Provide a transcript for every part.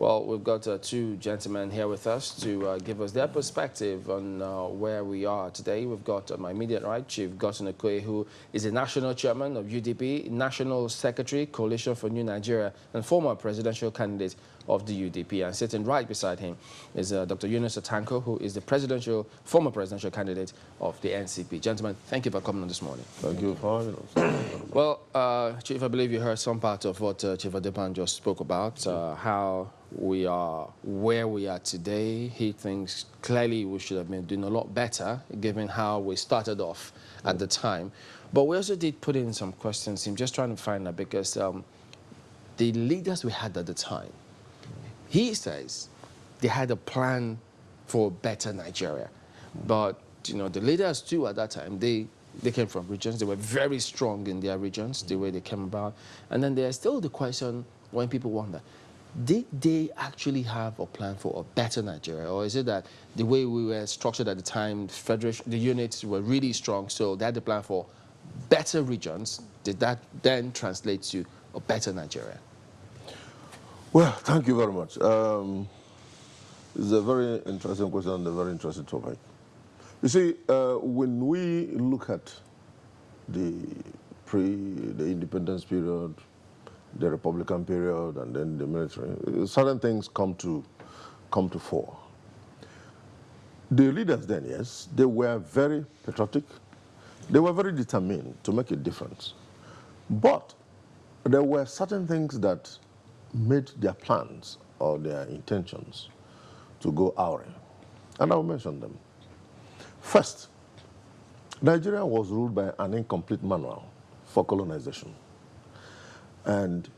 Well, we've got two gentlemen here with us to give us their perspective on where we are today. We've got my immediate right, Chief Godson Okoye, who is the national chairman of UDP, national secretary, Coalition for New Nigeria, and former presidential candidate of the UDP. And sitting right beside him is Dr. Yunus Otanko, who is the former presidential candidate of the NCP. Gentlemen, thank you for coming on this morning. Thank you for having us. Well, Chief, I believe you heard some part of what Chief Adepan just spoke about, how we are where we are today. He thinks clearly we should have been doing a lot better, given how we started off at the time. But we also did put in some questions. I'm just trying to find out because the leaders we had at the time, he says they had a plan for a better Nigeria. But, you know, the leaders too at that time, they came from regions. They were very strong in their regions, the way they came about. And then there's still the question when people wonder, did they actually have a plan for a better Nigeria? Or is it that the way we were structured at the time, the units were really strong, so they had the plan for better regions? Did that then translate to a better Nigeria? Well, thank you very much. It's a very interesting question and a very interesting topic. You see, when we look at the independence period, the Republican period, and then the military, certain things come to fore. The leaders then, yes, they were very patriotic. They were very determined to make a difference. But there were certain things that made their plans or their intentions to go awry. And I'll mention them. First, Nigeria was ruled by an incomplete manual for colonization. And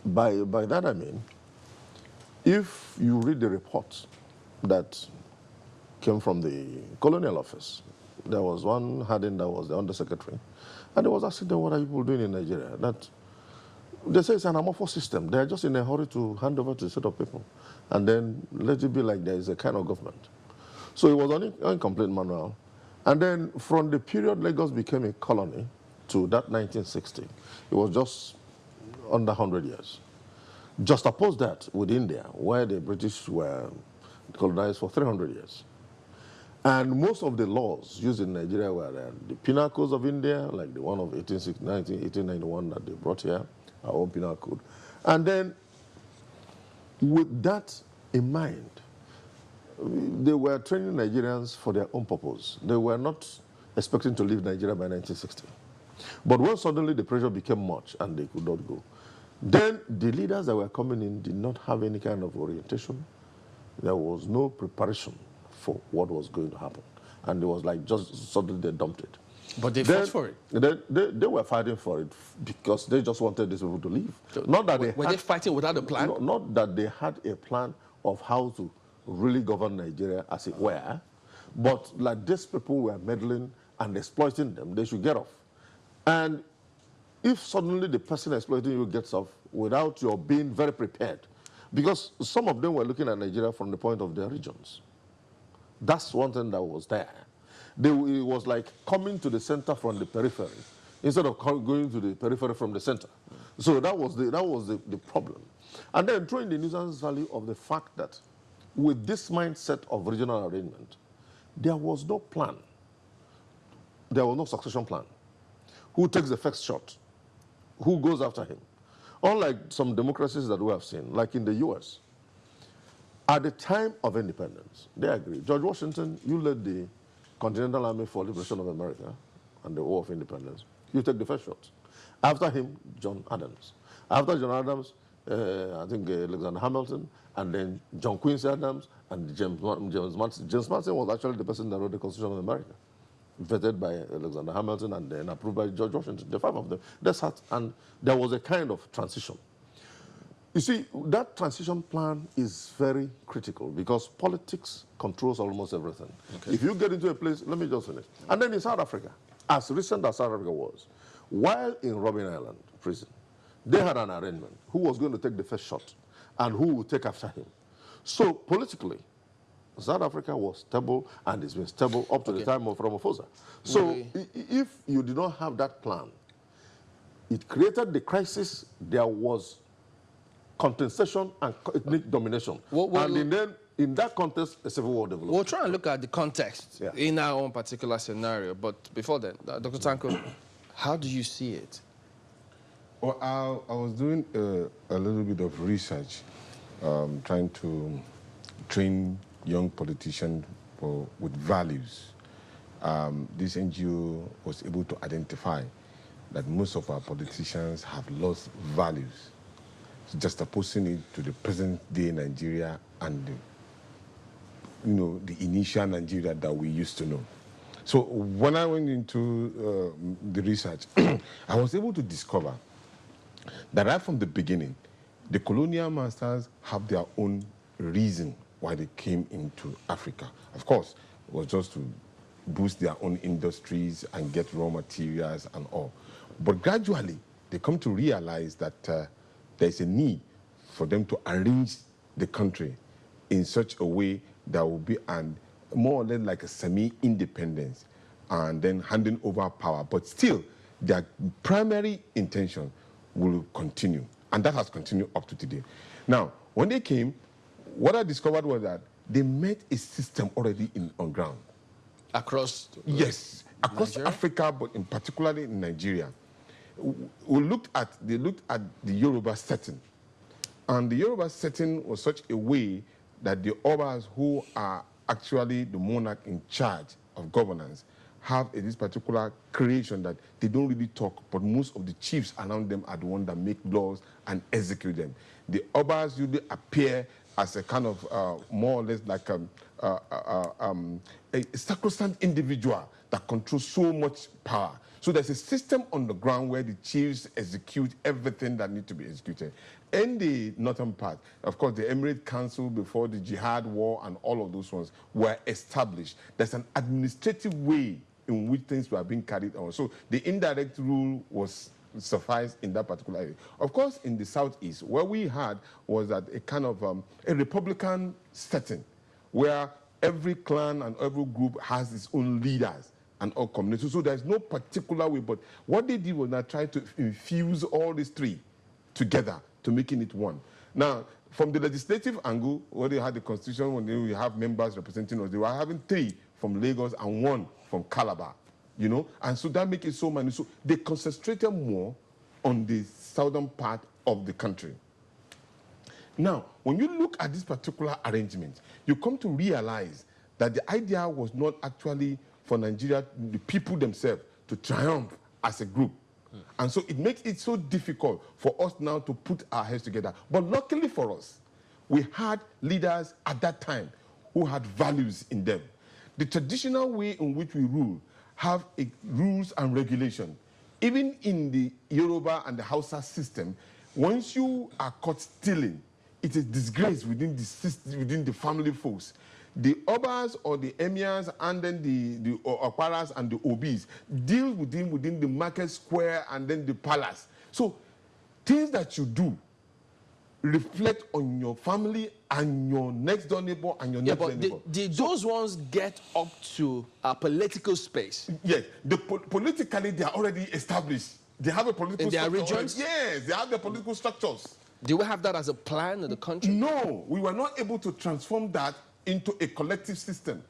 by that I mean, if you read the reports that came from the colonial office, there was one heading that was the undersecretary, and he was asking them, what are people doing in Nigeria? That they say it's an amorphous system. They're just in a hurry to hand over to a set of people, and then let it be like there is a kind of government. So it was an incomplete manual. And then from the period Lagos became a colony to that 1960, it was just under 100 years. Just oppose that with India, where the British were colonized for 300 years. And most of the laws used in Nigeria were the penal codes of India, like the one of 1891 that they brought here, our own penal code. And then with that in mind, they were training Nigerians for their own purpose. They were not expecting to leave Nigeria by 1960. But when suddenly the pressure became much and they could not go, then the leaders that were coming in did not have any kind of orientation. There was no preparation for what was going to happen. And it was like just suddenly they dumped it. But they fought for it. They were fighting for it because they just wanted these people to leave. So not that were they fighting without a plan? Not that they had a plan of how to really govern Nigeria as it were, but like these people were meddling and exploiting them, they should get off. And if suddenly the person exploiting you gets off without your being very prepared, because some of them were looking at Nigeria from the point of their regions. That's one thing that was there. It was like coming to the center from the periphery instead of going to the periphery from the center. So that was the problem. And then throwing the nuisance value of the fact that with this mindset of regional arrangement, there was no plan. There was no succession plan. Who takes the first shot? Who goes after him? Unlike some democracies that we have seen, like in the US, at the time of independence, they agreed. George Washington, you led the Continental Army for Liberation of America and the War of Independence. You take the first shot. After him, John Adams. After John Adams, I think Alexander Hamilton, and then John Quincy Adams, and James Madison. James Madison was actually the person that wrote the Constitution of America, vetted by Alexander Hamilton and then approved by George Washington, the five of them. And there was a kind of transition. You see, that transition plan is very critical because politics controls almost everything. Okay. If you get into a place, let me just finish. And then in South Africa, as recent as South Africa was, while in Robben Island prison, they had an arrangement who was going to take the first shot and who would take after him. So politically, South Africa was stable and it's been stable up to the time of Ramaphosa. So if you did not have that plan, it created the crisis. There was contestation and ethnic domination. And then, in that context, a civil war developed. We'll try and look at the context in our own particular scenario. But before then, Dr. Tanko, how do you see it? Well, I was doing a little bit of research, trying to train young politicians with values. This NGO was able to identify that most of our politicians have lost values, just opposing it to the present-day Nigeria and the initial Nigeria that we used to know. So when I went into the research, I was able to discover that right from the beginning, the colonial masters have their own reason why they came into Africa. Of course, it was just to boost their own industries and get raw materials and all. But gradually, they come to realize that there's a need for them to arrange the country in such a way that will be more or less like a semi-independence and then handing over power. But still, their primary intention will continue. And that has continued up to today. Now, when they came, what I discovered was that they met a system already on ground. Across? Yes, across Nigeria? Africa, but in particularly in Nigeria. They looked at the Yoruba setting. And the Yoruba setting was such a way that the Obas, who are actually the monarch in charge of governance, have this particular creation that they don't really talk, but most of the chiefs around them are the ones that make laws and execute them. The Obas usually appear as a kind of more or less like a sacrosanct individual that controls so much power. So there's a system on the ground where the chiefs execute everything that needs to be executed. In the northern part, of course, the Emirate Council before the Jihad War and all of those ones were established. There's an administrative way in which things were being carried on. So the indirect rule was sufficed in that particular area. Of course, in the southeast, what we had was that a kind of a republican setting where every clan and every group has its own leaders and all communities. So there's no particular way, but what they did was not try to infuse all these three together to making it one. Now, from the legislative angle, where they had the constitution, when we have members representing us, they were having 3 from Lagos and 1 from Calabar, and so that makes it so many. So they concentrated more on the southern part of the country. Now, when you look at this particular arrangement, you come to realize that the idea was not actually for Nigeria, the people themselves, to triumph as a group. And so it makes it so difficult for us now to put our heads together. But luckily for us, we had leaders at that time who had values in them. The traditional way in which we rule have rules and regulation. Even in the Yoruba and the Hausa system, once you are caught stealing, it is disgrace within the system, within the family folks. The Obas or the Emirs and then the Okwaras and the Obis deal within the market square and then the palace. So things that you do reflect on your family and your next door neighbor and your next door neighbor. Did those ones get up to a political space? Yes, politically they are already established. They have a political in their structure regions? Yes, they have their political structures. Do we have that as a plan in the country? No, we were not able to transform that into a collective system.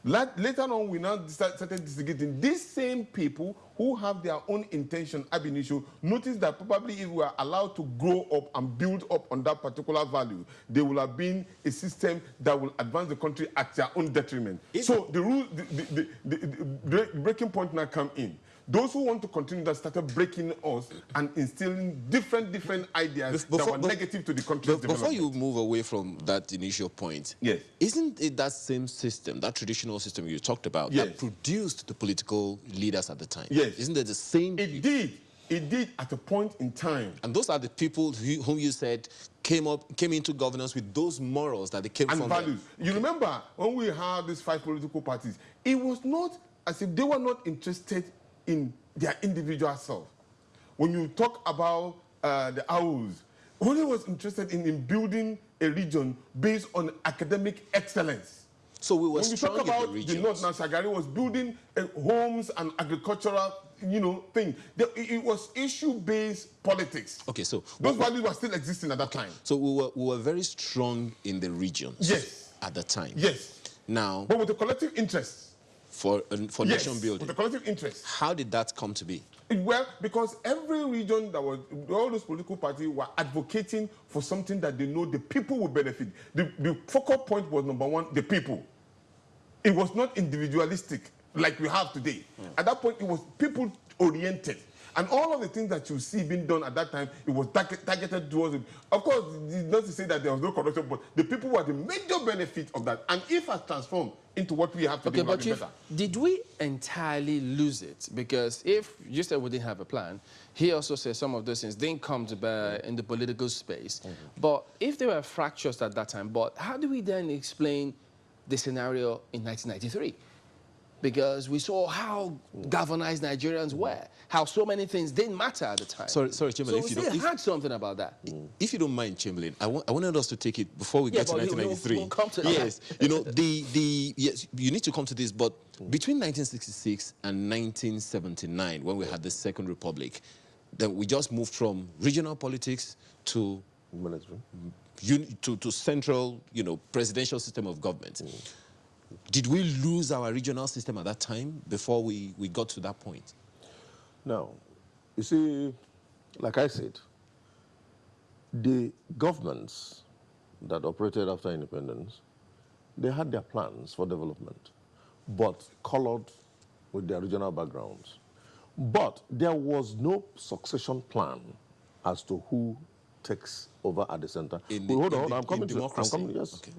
Later on, we now started distributing these same people who have their own intention ab initio. Notice that probably if we were allowed to grow up and build up on that particular value, there will have been a system that will advance the country at their own detriment. So the breaking point now come in. Those who want to continue that started breaking us and instilling different ideas that were negative to the country's development. Before you move away from that initial point, yes, isn't it that same system, that traditional system you talked about, yes, that produced the political leaders at the time? Yes. Isn't it the same? It did. It did at a point in time. And those are the people whom you said came into governance with those morals that they came from. And values. Okay. You remember when we had these 5 political parties, it was not as if they were not interested in their individual self. When you talk about the Owls, only was interested in building a region based on academic excellence. So we were when you strong talk in the about the regions. North now, Shagari was building homes and agricultural, thing. It was issue-based politics. Okay, so Those values were still existing at that time. So we were very strong in the regions. Yes. At the time. Yes. Now, But with the collective interest. for Yes, nation building, with the collective interest. how did that come to be? Well, because every region all those political parties were advocating for something that they know the people will benefit. The focal point was, number one, the people. It was not individualistic like we have today. At that point, it was people-oriented. And all of the things that you see being done at that time, it was targeted towards it. Of course, it's not to say that there was no corruption, but the people were the major benefit of that. And if it has transformed into what we have today, Okay, but Chief, did we entirely lose it? Because if you said we didn't have a plan, he also said some of those things didn't come to bear in the political space. But if there were fractures at that time, but how do we then explain the scenario in 1993? Because we saw how galvanized Nigerians were, how so many things didn't matter at the time. Sorry, Chamberlain. So we still had something about that. If you don't mind, Chamberlain, I wanted us to take it before we get to but 1993. we'll come to yes, yes, you need to come to this, but between 1966 and 1979, when we had the Second Republic, then we just moved from regional politics to Military. to central, presidential system of government. Did we lose our regional system at that time before we got to that point? No. You see, like I said, the governments that operated after independence, they had their plans for development, but colored with their regional backgrounds. But there was no succession plan as to who takes over at the center. Hold on, I'm coming to democracy? I'm coming, yes. Okay.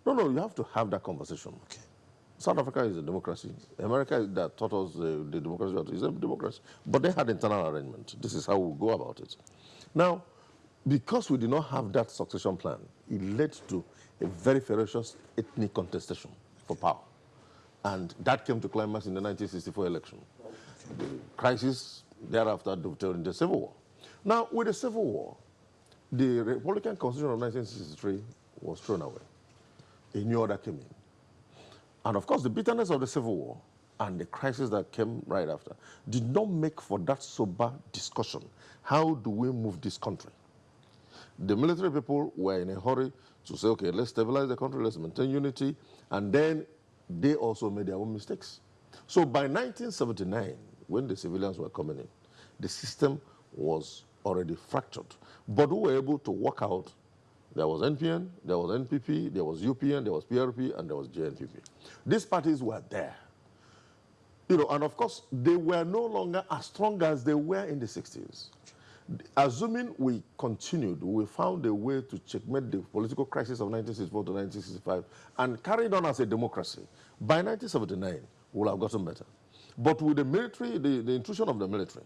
No, you have to have that conversation. Okay. South Africa is a democracy. America that taught us the democracy is a democracy. But they had internal arrangement. This is how we go about it. Now, because we did not have that succession plan, it led to a very ferocious ethnic contestation for power. And that came to climax in the 1964 election. The crisis thereafter dovetailed in the Civil War. Now, with the Civil War, the Republican Constitution of 1963 was thrown away. A new order came in. And of course, the bitterness of the Civil War and the crisis that came right after did not make for that sober discussion. How do we move this country? The military people were in a hurry to say, okay, let's stabilize the country, let's maintain unity, and then they also made their own mistakes. So by 1979, when the civilians were coming in, the system was already fractured. But we were able to work out. There was NPN, there was NPP, there was UPN, there was PRP, and there was JNPP. These parties were there. And of course, they were no longer as strong as they were in the 60s. Assuming we continued, we found a way to checkmate the political crisis of 1964 to 1965 and carried on as a democracy. By 1979, we would have gotten better. But with the military, the intrusion of the military,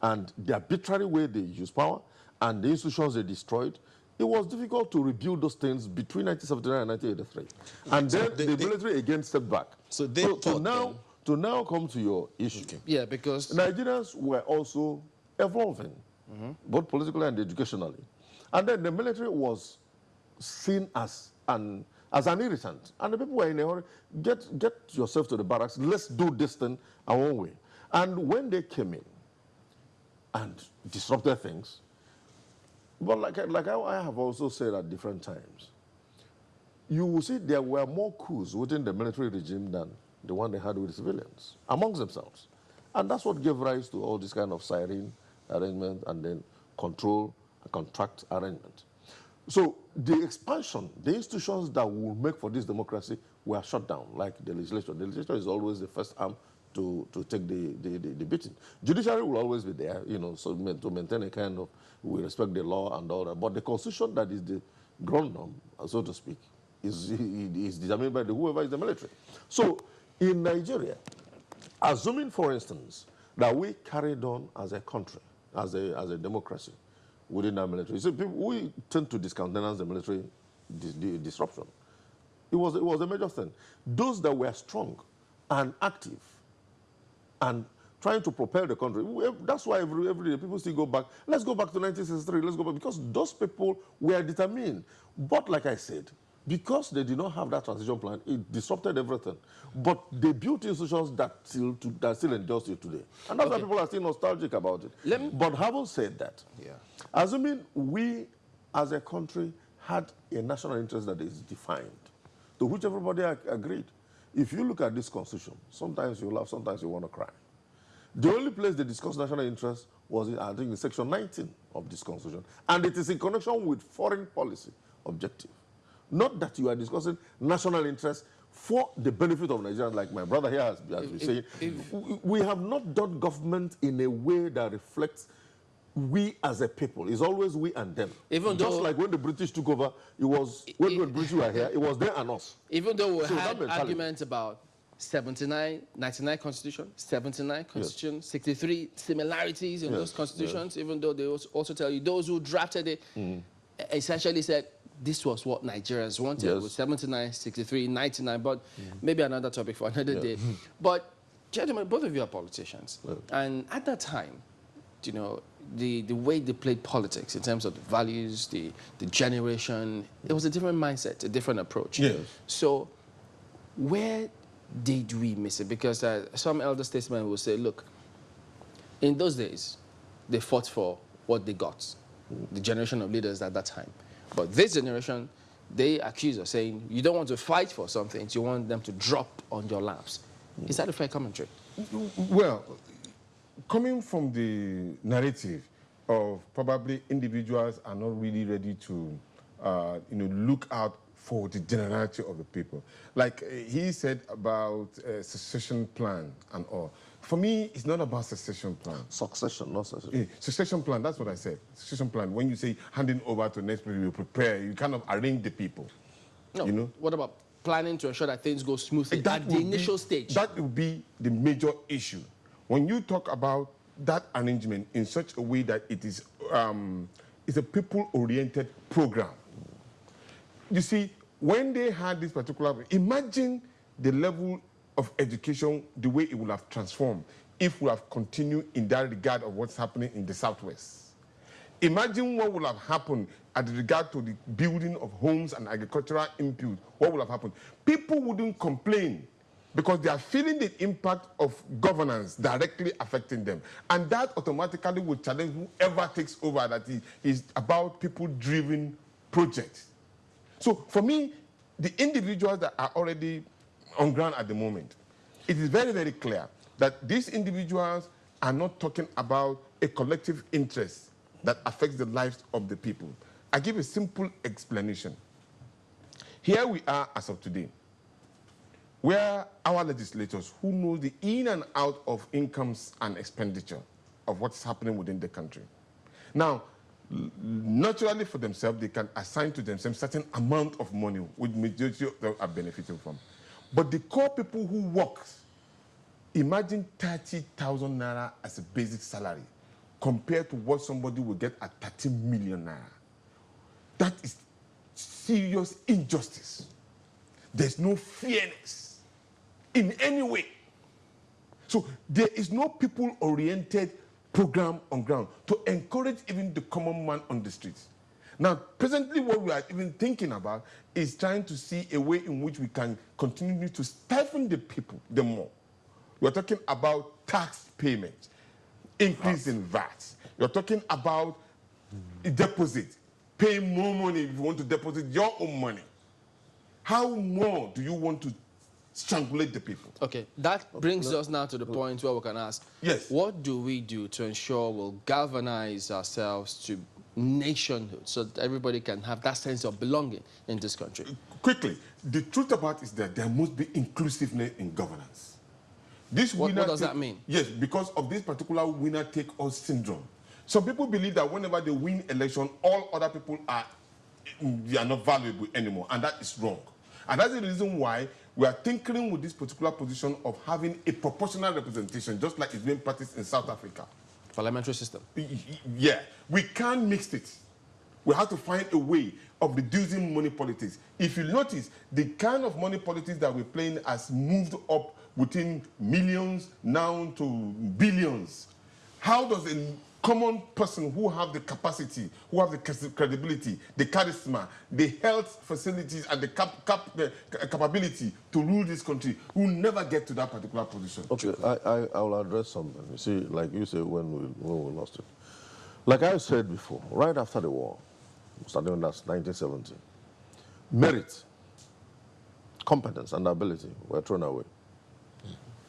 and the arbitrary way they used power, and the institutions they destroyed, it was difficult to rebuild those things between 1979 and 1983. And then the military again stepped back. So to now come to your issue. Okay. Yeah, because Nigerians were also evolving, both politically and educationally. And then the military was seen as an irritant. And the people were in a hurry, get yourself to the barracks, let's do this thing our own way. And when they came in and disrupted things, but like I have also said at different times, you will see there were more coups within the military regime than the one they had with the civilians, amongst themselves. And that's what gave rise to all this kind of siren arrangement and then control and contract arrangement. So the expansion, the institutions that will make for this democracy were shut down, like the legislature. The legislature is always the first arm to take the beating. Judiciary will always be there, so to maintain a kind of, we respect the law and all that. But the constitution that is the ground norm, so to speak, is determined by whoever is the military. So in Nigeria, assuming, for instance, that we carried on as a country, as a democracy within our military, so we tend to discountenance the military disruption. It was a major thing. Those that were strong and active and trying to propel the country. That's why every day people still go back. Let's go back to 1963. Let's go back, because those people were determined. But like I said, Because they did not have that transition plan, it disrupted everything. But they built institutions that still endure till today. And that's why people are still nostalgic about it. But having said that, assuming we as a country had a national interest that is defined, to which everybody agreed. If you look at this constitution, sometimes you laugh, sometimes you want to cry. The only place they discussed national interest was, I think, in section 19 of this constitution. And it is in connection with foreign policy objective. Not that you are discussing national interest for the benefit of Nigerians, like my brother here has been saying. We have not done government in a way that reflects we as a people. It's always we and them. Just like when the British took over, it was, when the British were here, it was they and us. Even though we had arguments about 79, 99 Constitution, 79 Constitution, 63 similarities in those constitutions, even though they also tell you those who drafted it essentially said this was what Nigerians wanted with 79, 63, 99, but maybe another topic for another day. But gentlemen, both of you are politicians. And at that time, you know, the way they played politics in terms of the values, the generation, it was a different mindset, a different approach. So where did we miss it? Because some elder statesmen will say, look, in those days, they fought for what they got, the generation of leaders at that time. But this generation, they accuse us saying, you don't want to fight for something, you want them to drop on your laps. Is that a fair commentary? Well, coming from the narrative of probably individuals are not really ready to look out for the generality of the people. Like he said about secession plan and all. For me, it's not about secession plan. Succession, not secession. Succession plan, that's what I said. Succession plan. When you say handing over to the next people, you prepare, you kind of arrange the people. No, you know? What about planning to ensure that things go smoothly at the initial stage? That will be the major issue. When you talk about that arrangement in such a way that it is it's a people-oriented program. You see, when they had this particular, imagine the level of education, the way it would have transformed if we have continued in that regard of what's happening in the Southwest. Imagine what would have happened at regard to the building of homes and agricultural input. What would have happened? People wouldn't complain because they are feeling the impact of governance directly affecting them. And that automatically will challenge whoever takes over that is about people-driven projects. So for me, the individuals that are already on ground at the moment, it is very, very clear that these individuals are not talking about a collective interest that affects the lives of the people. I give a simple explanation. Here we are as of today, where our legislators, who know the in and out of incomes and expenditure of what's happening within the country. Now, naturally for themselves, they can assign to themselves certain amount of money, which majority of them are benefiting from. But the core people who work, imagine 30,000 naira as a basic salary compared to what somebody will get at 30 million naira. That is serious injustice. There's no fairness in any way. So there is no people-oriented program on ground to encourage even the common man on the streets. Now, presently what we are even thinking about is trying to see a way in which we can continue to stifle the people the more. We're talking about tax payments, increase in VAT. You're talking about deposit, pay more money if you want to deposit your own money. How more do you want to strangulate the people? Okay, that brings us now to the point where we can ask, what do we do to ensure we'll galvanize ourselves to nationhood so that everybody can have that sense of belonging in this country? Quickly, the truth about it is that there must be inclusiveness in governance. What does that mean? Yes, because of this particular winner-take-all syndrome. Some people believe that whenever they win election, all other people are not valuable anymore, and that is wrong. And that's the reason why we are tinkering with this particular position of having a proportional representation, just like it's being practiced in South Africa. Parliamentary system. Yeah, we can't mix it. We have to find a way of reducing money politics. If you notice, the kind of money politics that we're playing has moved up within millions now to billions. How does an common person who have the capacity, who have the credibility, the charisma, the health facilities, and the capability to rule this country will never get to that particular position. Okay, I will address something. You see, like you say, when we lost it. Like I said before, right after the war, starting in 1970, merit, competence, and ability were thrown away.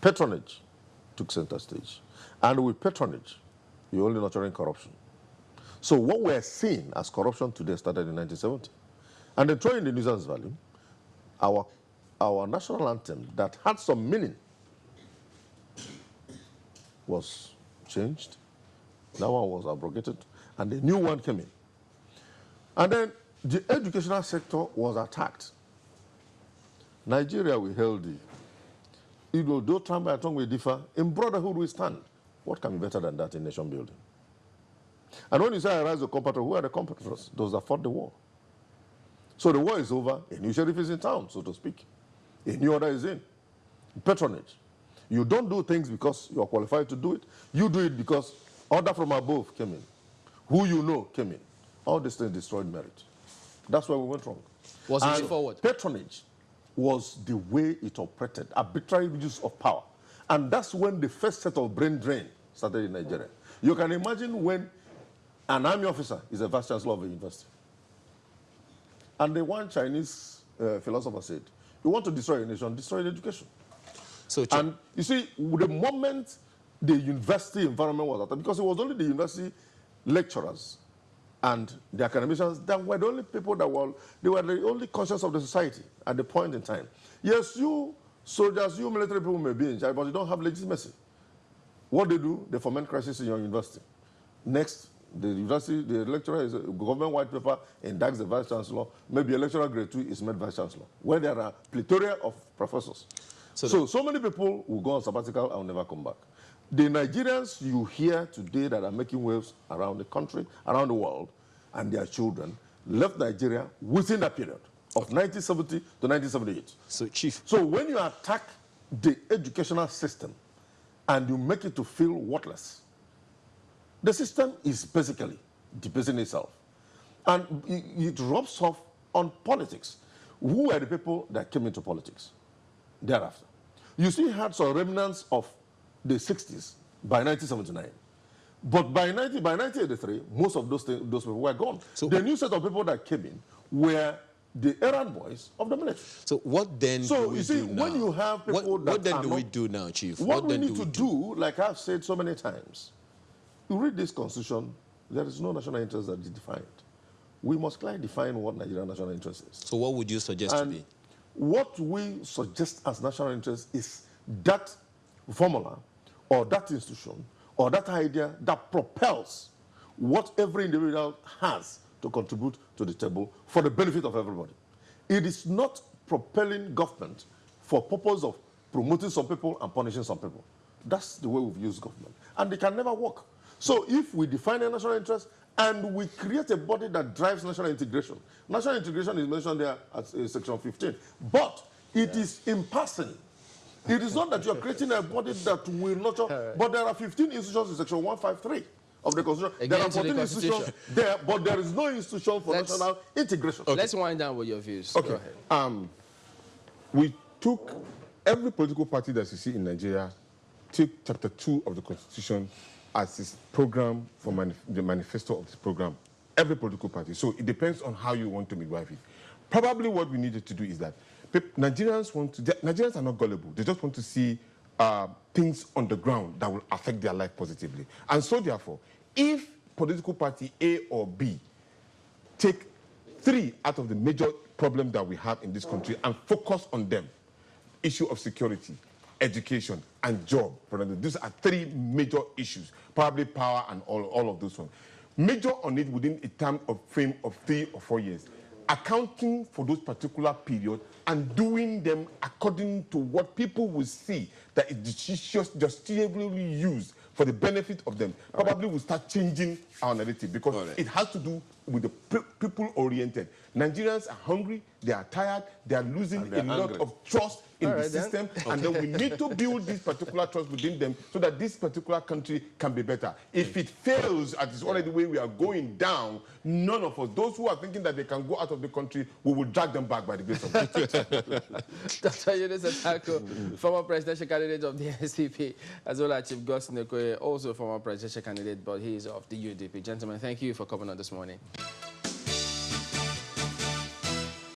Patronage took center stage. And with patronage, you're only nurturing corruption. So what we're seeing as corruption today started in 1970. And then throwing the nuisance value, our national anthem that had some meaning was changed. That one was abrogated, and the new one came in. And then the educational sector was attacked. Nigeria, we held the, you know, though tongue by tongue we differ, in brotherhood we stand. What can be better than that in nation building? And when you say I rise the competitor, who are the competitors? Those that fought the war. So the war is over, a new sheriff is in town, so to speak. A new order is in. Patronage. You don't do things because you are qualified to do it. You do it because order from above came in. Who you know came in. All these things destroyed merit. That's where we went wrong. Was it forward? Patronage was the way it operated, arbitrary use of power. And that's when the first set of brain drain started in Nigeria. You can imagine when an army officer is a vice chancellor of a university. And the one Chinese philosopher said, you want to destroy a nation, destroy education. So, and you see, the moment the university environment was attacked, because it was only the university lecturers and the academicians that were the only people that were, they were the only conscience of the society at the point in time. Yes, you soldiers, you military people may be in charge, but you don't have legitimacy. What they do, they foment crisis in your university. Next, the university, the lecturer is a government white paper, indicts the vice chancellor. Maybe a lecturer grade 2 is made vice chancellor, where there are plethora of professors. So many people will go on sabbatical and will never come back. The Nigerians you hear today that are making waves around the country, around the world, and their children, left Nigeria within that period of 1970 to 1978. So, Chief. So when you attack the educational system and you make it to feel worthless, the system is basically debasing itself. And it rubs off on politics. Who are the people that came into politics thereafter? You still had some remnants of the 60s by 1979. But by 1983, most of those people were gone. So the new set of people that came in were the errand boys of the military. So what then do we do now? When you have people what then do we do now, Chief? What we need to do, like I've said so many times, you read this constitution, there is no national interest that is defined. We must clearly define what Nigerian national interest is. So what would you suggest to be? What we suggest as national interest is that formula or that institution or that idea that propels what every individual has to contribute to the table for the benefit of everybody. It is not propelling government for purpose of promoting some people and punishing some people. That's the way we've used government. And they can never work. So if we define a national interest and we create a body that drives national integration is mentioned there as section 15, but it is in passing. It is not that you are creating a body that will nurture, but there are 15 institutions in section 153 of the Constitution. Again, there are 14 institutions there, but there is no institution for national integration. Okay. Let's wind down with your views. Okay. Go ahead. We took every political party that you see in Nigeria, took chapter 2 of the Constitution as its program for the manifesto of this program. Every political party. So it depends on how you want to midwife it. Probably what we needed to do is that Nigerians are not gullible. They just want to see things on the ground that will affect their life positively. And so therefore, if political party A or B take 3 out of the major problems that we have in this country and focus on them, issue of security, education, and job. These are 3 major issues, probably power and all of those ones. Major on it within a time of frame of 3 or 4 years. Accounting for those particular periods and doing them according to what people will see that is justifiably used for the benefit of them. Probably will start changing our narrative because it has to do with the people-oriented. Nigerians are hungry, they are tired, they are losing a lot of trust in the system, and then we need to build this particular trust within them so that this particular country can be better. If it fails, as is already the way we are going down, none of us, those who are thinking that they can go out of the country, we will drag them back by the grace of God. Dr. Yunus Atako, former presidential candidate of the NCP, as well as Chief Godson Okoye, also former presidential candidate, but he is of the UDP. Gentlemen, thank you for coming on this morning.